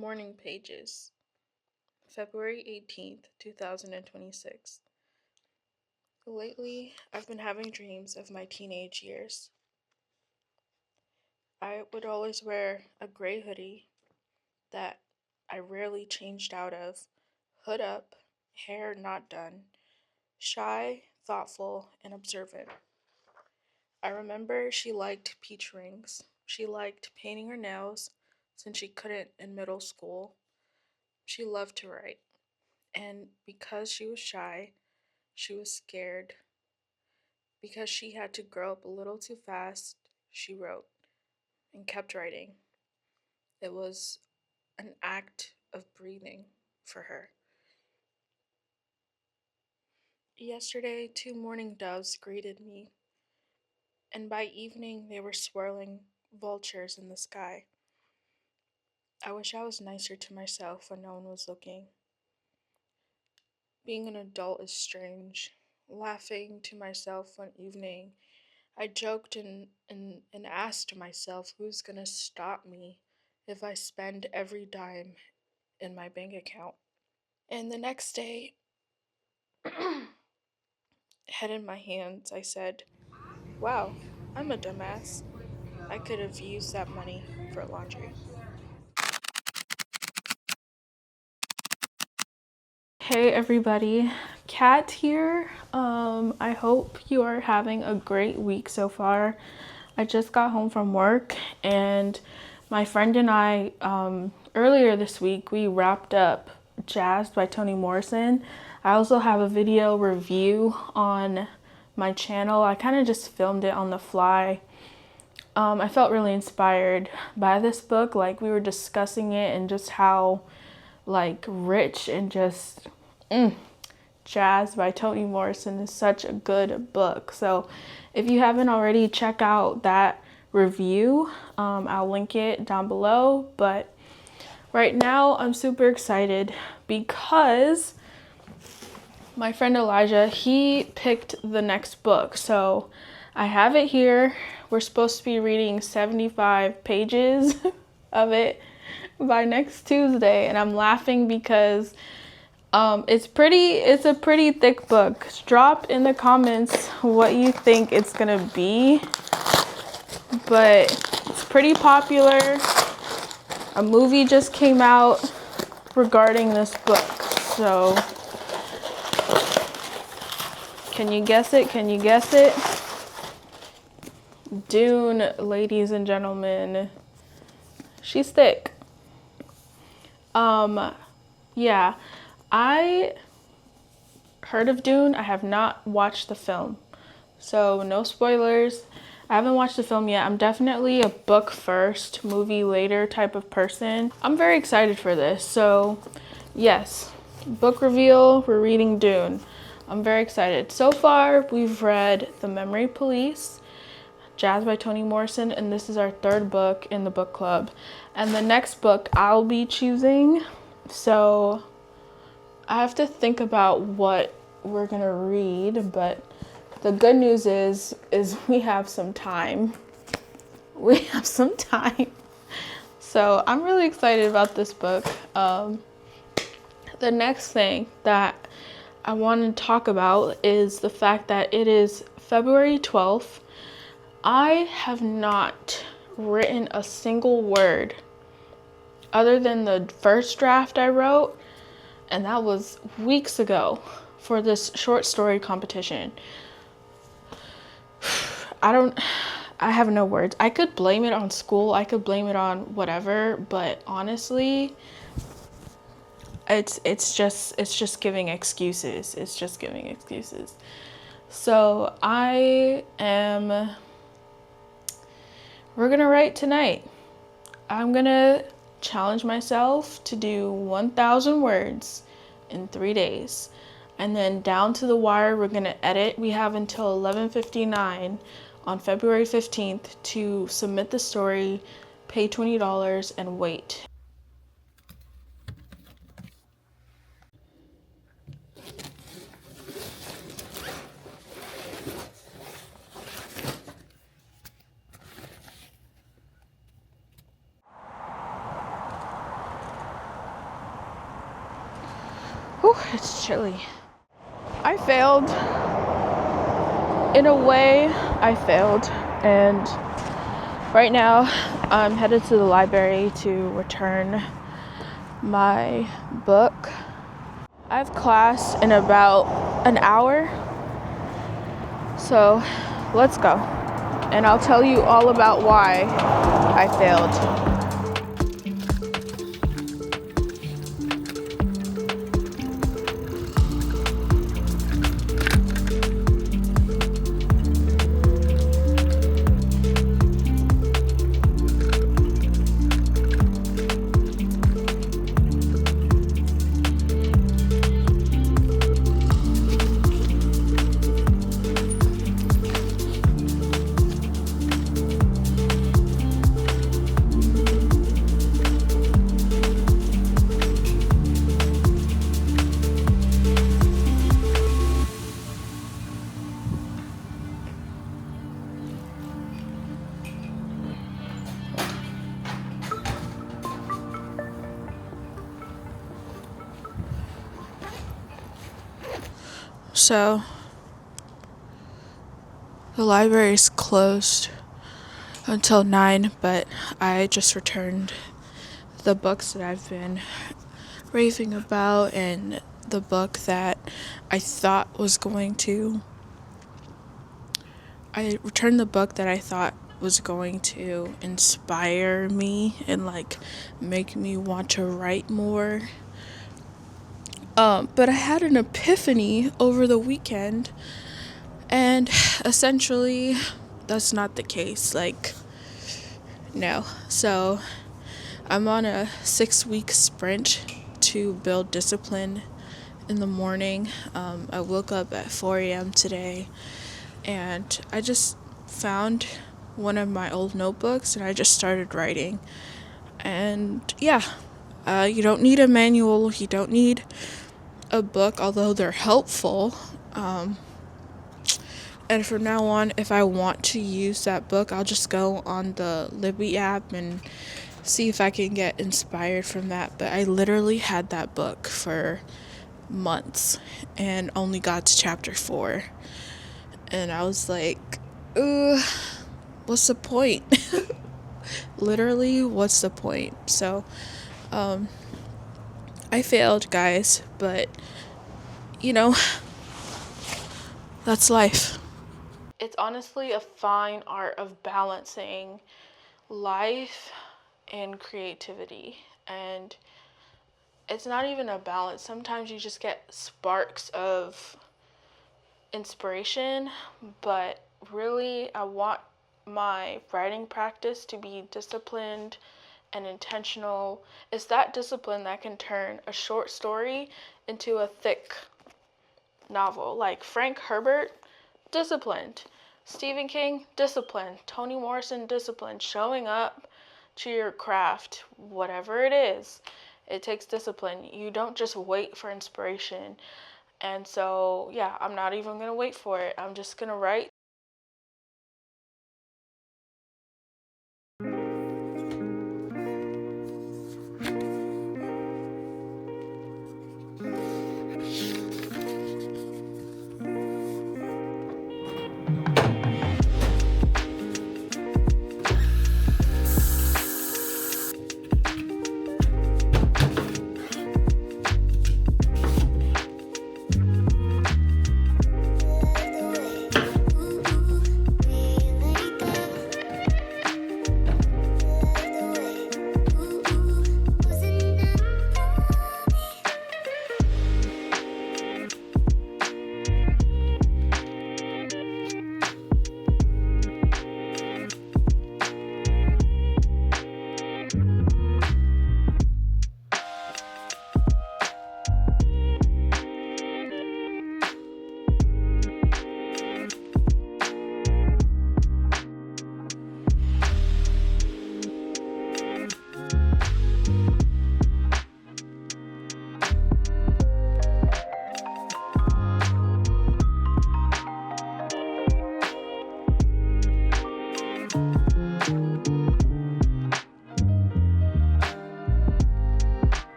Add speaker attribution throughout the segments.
Speaker 1: Morning Pages, February 18th, 2026. Lately, I've been having dreams of my teenage years. I would always wear a gray hoodie that I rarely changed out of, hood up, hair not done, shy, thoughtful, and observant. I remember she liked peach rings. She liked painting her nails since she couldn't in middle school. She loved to write. And because she was shy, she was scared. Because she had to grow up a little too fast, she wrote and kept writing. It was an act of breathing for her. Yesterday, two mourning doves greeted me, and by evening they were swirling vultures in the sky. I wish I was nicer to myself when no one was looking. Being an adult is strange. Laughing to myself one evening, I joked and asked myself who's gonna stop me if I spend every dime in my bank account. And the next day, head in my hands, I said, wow, I'm a dumbass. I could have used that money for laundry. Hey everybody, Khat here. I hope you are having a great week so far. I just got home from work and my friend and I, earlier this week, we wrapped up Jazzed by Toni Morrison. I also have a video review on my channel. I kind of just filmed it on the fly. I felt really inspired by this book. Like, we were discussing it and just how like rich and just Jazz by Toni Morrison is such a good book. So if you haven't already, check out that review. I'll link it down below. But right now I'm super excited because my friend Elijah, he picked the next book. So I have it here. We're supposed to be reading 75 pages of it by next Tuesday, and I'm laughing because it's a pretty thick book. Drop in the comments what you think it's gonna be, but it's pretty popular. A movie just came out regarding this book, so can you guess it? Can you guess it? Dune, ladies and gentlemen. She's thick. Yeah, I heard of Dune. I have not watched the film, so no spoilers. I haven't watched the film yet. I'm definitely a book first, movie later type of person. I'm very excited for this. So yes, book reveal, we're reading Dune. I'm very excited. So far, we've read The Memory Police, Jazz by Toni Morrison, and this is our third book in the book club. And the next book I'll be choosing, so I have to think about what we're gonna read, but the good news is we have some time. We have some time. So I'm really excited about this book. The next thing that I want to talk about is the fact that it is February 12th. I have not written a single word other than the first draft I wrote, and that was weeks ago for this short story competition. I have no words. I could blame it on school. I could blame it on whatever, but honestly, it's just giving excuses. It's just giving excuses. So we're gonna write tonight. I'm gonna challenge myself to do 1,000 words in 3 days. And then down to the wire, we're gonna edit. We have until 11:59 on February 15th to submit the story, pay $20, and wait. Whew, it's chilly. I failed. In a way, I failed. And right now, I'm headed to the library to return my book. I have class in about an hour. So let's go. And I'll tell you all about why I failed. So, the library is closed until 9, but I just returned the books that I've been raving about and the book that I thought was going to inspire me and like make me want to write more. But I had an epiphany over the weekend, and essentially that's not the case. Like, no. So I'm on a 6-week sprint to build discipline in the morning. I woke up at 4 a.m. today, and I just found one of my old notebooks and I just started writing. And yeah, you don't need a manual, you don't need a book, although they're helpful. And from now on, if I want to use that book, I'll just go on the Libby app and see if I can get inspired from that. But I literally had that book for months and only got to chapter 4. And I was like, what's the point? Literally, what's the point? So, I failed, guys, but, that's life. It's honestly a fine art of balancing life and creativity. And it's not even a balance. Sometimes you just get sparks of inspiration, but really I want my writing practice to be disciplined and intentional. It's that discipline that can turn a short story into a thick novel. Like Frank Herbert, disciplined. Stephen King, disciplined. Toni Morrison, disciplined. Showing up to your craft, whatever it is, it takes discipline. You don't just wait for inspiration. And so, yeah, I'm not even going to wait for it. I'm just going to write.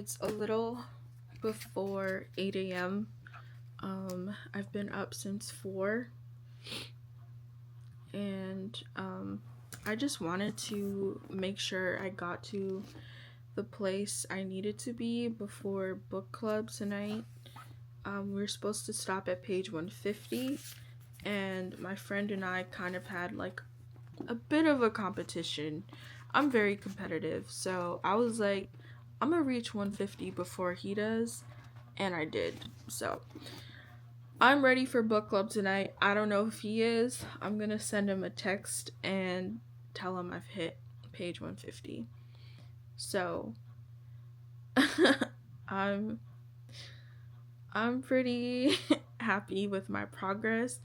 Speaker 1: It's a little before 8 a.m. I've been up since 4, and I just wanted to make sure I got to the place I needed to be before book club tonight. We're supposed to stop at page 150, and my friend and I kind of had like a bit of a competition. I'm very competitive, so I was like, I'm gonna reach 150 before he does, and I did. So I'm ready for book club tonight. I don't know if he is. I'm gonna send him a text and tell him I've hit page 150. So I'm pretty happy with my progress.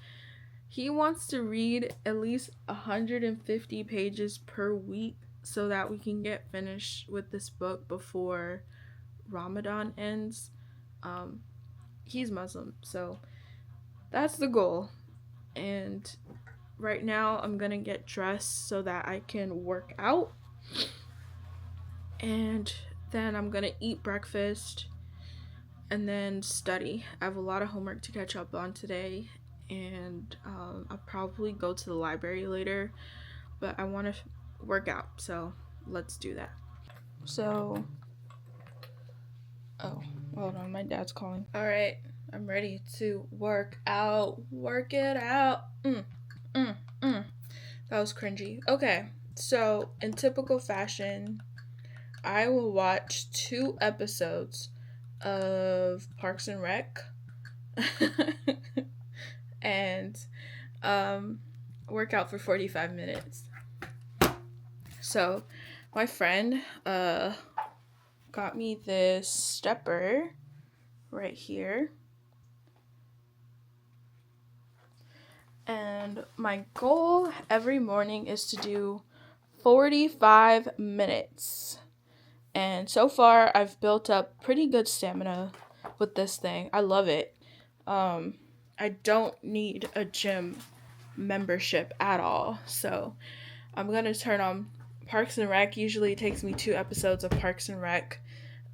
Speaker 1: He wants to read at least 150 pages per week so that we can get finished with this book before Ramadan ends. He's Muslim, so that's the goal. And right now I'm gonna get dressed so that I can work out, and then I'm gonna eat breakfast and then study. I have a lot of homework to catch up on today, and I'll probably go to the library later, but I want to work out, so let's do that. So, oh, hold on, my dad's calling. All right, I'm ready to work out. Work it out. That was cringy. Okay, so in typical fashion, I will watch 2 episodes of Parks and Rec and work out for 45 minutes. So my friend got me this stepper right here, and my goal every morning is to do 45 minutes. And so far, I've built up pretty good stamina with this thing. I love it. I don't need a gym membership at all. So I'm going to turn on Parks and Rec. Usually it takes me 2 episodes of Parks and Rec.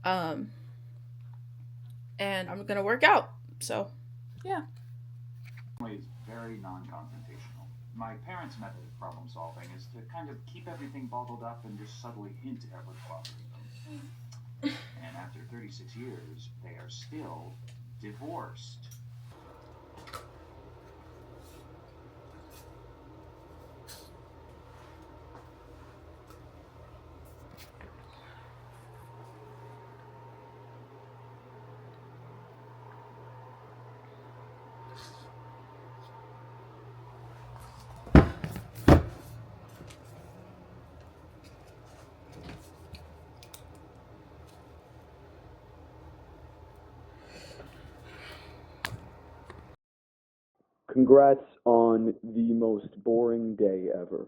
Speaker 1: And I'm going to work out. So, yeah.
Speaker 2: It's very non-confrontational. My parents' method of problem solving is to kind of keep everything bottled up and just subtly hint at what's bothering them. And after 36 years, they are still divorced.
Speaker 3: Congrats on the most boring day ever.